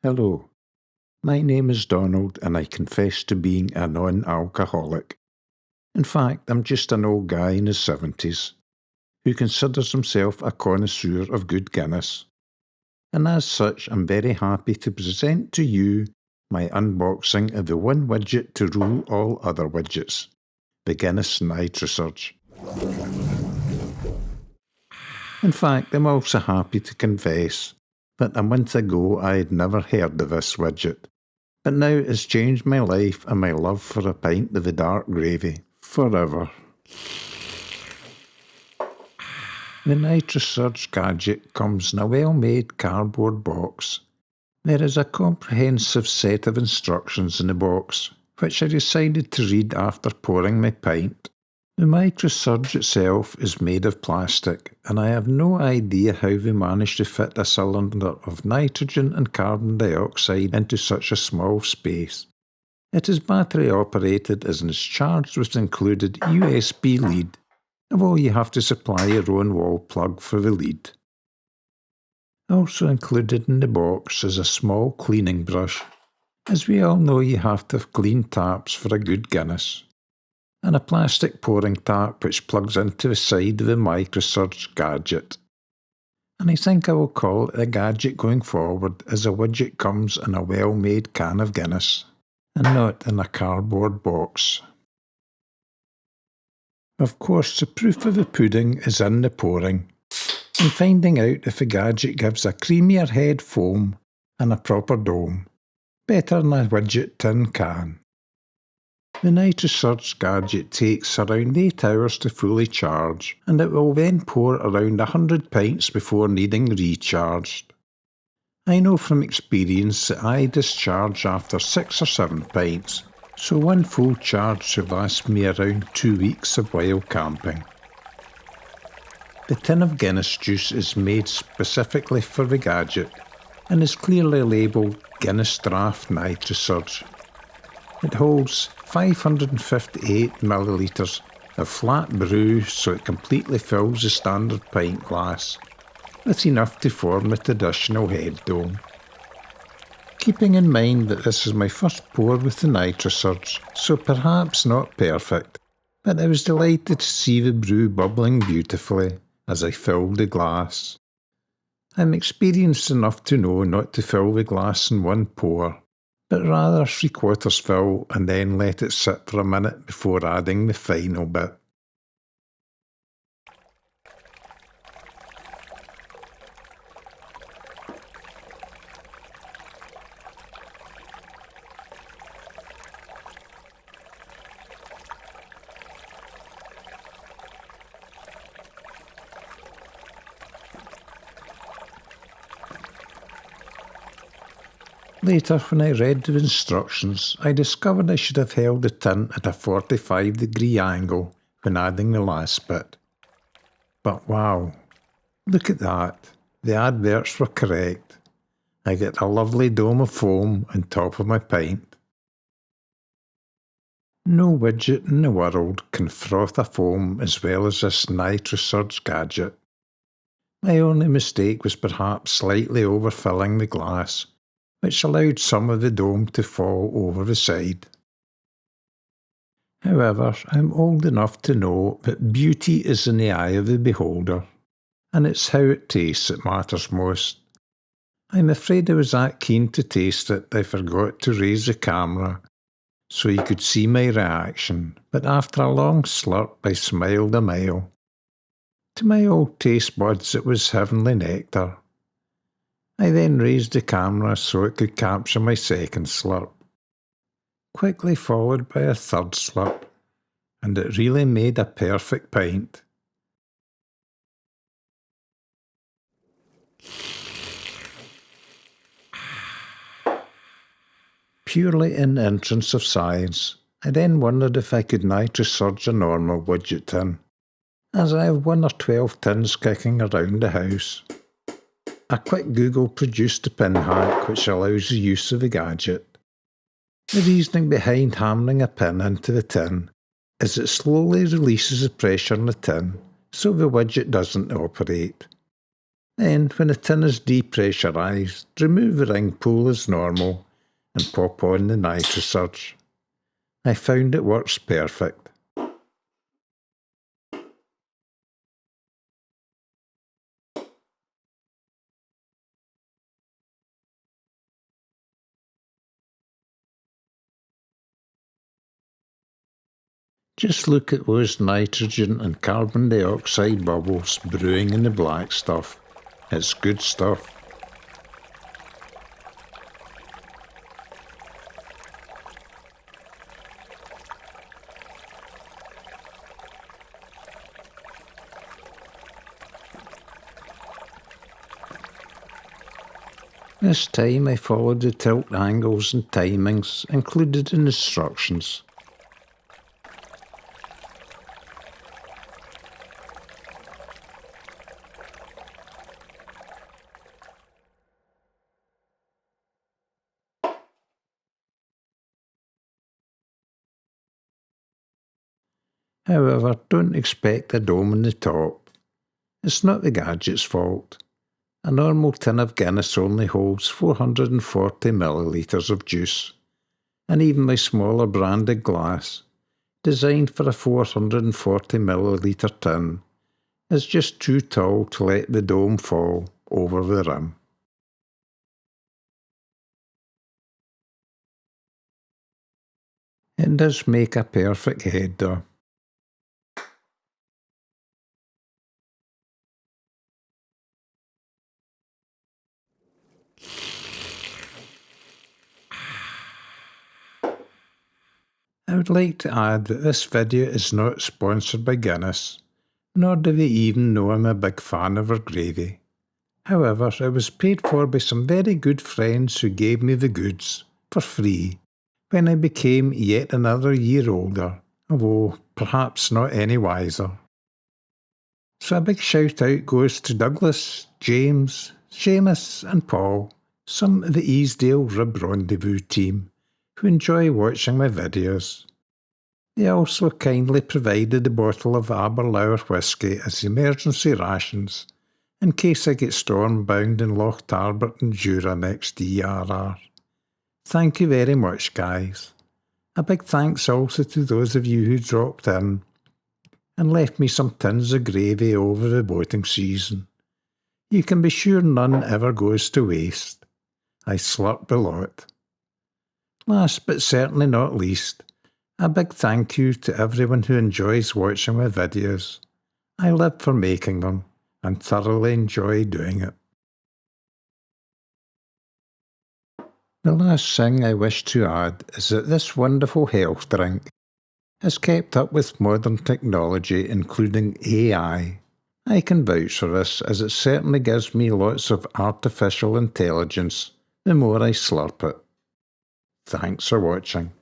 Hello, my name is Donald and I confess to being a non-alcoholic. In fact, I'm just an old guy in his 70s who considers himself a connoisseur of good Guinness. And as such, I'm very happy to present to you my unboxing of the one widget to rule all other widgets, the Guinness Nitrosurge. In fact, I'm also happy to confess that a month ago I had never heard of this widget, but now it has changed my life and my love for a pint of the dark gravy forever. The Nitrosurge gadget comes in a well-made cardboard box. There is a comprehensive set of instructions in the box, which I decided to read after pouring my pint. The Nitrosurge itself is made of plastic, and I have no idea how they managed to fit a cylinder of nitrogen and carbon dioxide into such a small space. It is battery operated and is charged with included USB lead, although you have to supply your own wall plug for the lead. Also included in the box is a small cleaning brush. As we all know, you have to have clean taps for a good Guinness, and a plastic pouring tap which plugs into the side of the Nitrosurge gadget. And I think I will call it a gadget going forward, as a widget comes in a well-made can of Guinness, and not in a cardboard box. Of course, the proof of the pudding is in the pouring, and finding out if the gadget gives a creamier head foam and a proper dome, better than a widget tin can. The Nitrosurge gadget takes around 8 hours to fully charge, and it will then pour around 100 pints before needing recharged. I know from experience that I discharge after 6 or 7 pints, so one full charge should last me around 2 weeks of wild camping. The tin of Guinness juice is made specifically for the gadget, and is clearly labelled Guinness Draft Nitrosurge. It holds 558 millilitres of flat brew, so it completely fills the standard pint glass, with enough to form the traditional head dome. Keeping in mind that this is my first pour with the Nitrosurge, so perhaps not perfect, but I was delighted to see the brew bubbling beautifully as I filled the glass. I'm experienced enough to know not to fill the glass in one pour, but rather 3/4 fill and then let it sit for a minute before adding the final bit. Later, when I read the instructions, I discovered I should have held the tin at a 45-degree angle when adding the last bit. But wow, look at that, the adverts were correct. I get a lovely dome of foam on top of my pint. No widget in the world can froth a foam as well as this Nitrosurge gadget. My only mistake was perhaps slightly overfilling the glass, which allowed some of the dome to fall over the side. However, I'm old enough to know that beauty is in the eye of the beholder, and it's how it tastes that matters most. I'm afraid I was that keen to taste it I forgot to raise the camera so you could see my reaction, but after a long slurp I smiled a mile. To my old taste buds it was heavenly nectar. I then raised the camera so it could capture my second slurp, quickly followed by a third slurp, and it really made a perfect pint. Purely in the interest of science, I then wondered if I could Nitrosurge a normal widget tin, as I have 1 or 12 tins kicking around the house. A quick Google produced the pin hack which allows the use of the gadget. The reasoning behind hammering a pin into the tin is it slowly releases the pressure in the tin so the widget doesn't operate. Then, when the tin is depressurised, remove the ring pull as normal and pop on the Nitrosurge. I found it works perfect. Just look at those nitrogen and carbon dioxide bubbles brewing in the black stuff. It's good stuff. This time I followed the tilt angles and timings included in the instructions. However, don't expect a dome on the top. It's not the gadget's fault. A normal tin of Guinness only holds 440 millilitres of juice, and even my smaller branded glass, designed for a 440 millilitre tin, is just too tall to let the dome fall over the rim. It does make a perfect head though. I would like to add that this video is not sponsored by Guinness, nor do they even know I'm a big fan of their gravy. However, it was paid for by some very good friends who gave me the goods, for free, when I became yet another year older, although perhaps not any wiser. So a big shout out goes to Douglas, James, Seamus and Paul, some of the Easdale Rib Rendezvous team, who enjoy watching my videos. They also kindly provided a bottle of Aberbour whisky as emergency rations, in case I get storm-bound in Loch Tarbert and Jura next ERR. Thank you very much, guys. A big thanks also to those of you who dropped in and left me some tins of gravy over the boating season. You can be sure none ever goes to waste. I slurp a lot. Last but certainly not least, a big thank you to everyone who enjoys watching my videos. I live for making them and thoroughly enjoy doing it. The last thing I wish to add is that this wonderful health drink has kept up with modern technology, including AI. I can vouch for this, as it certainly gives me lots of artificial intelligence the more I slurp it. Thanks for watching.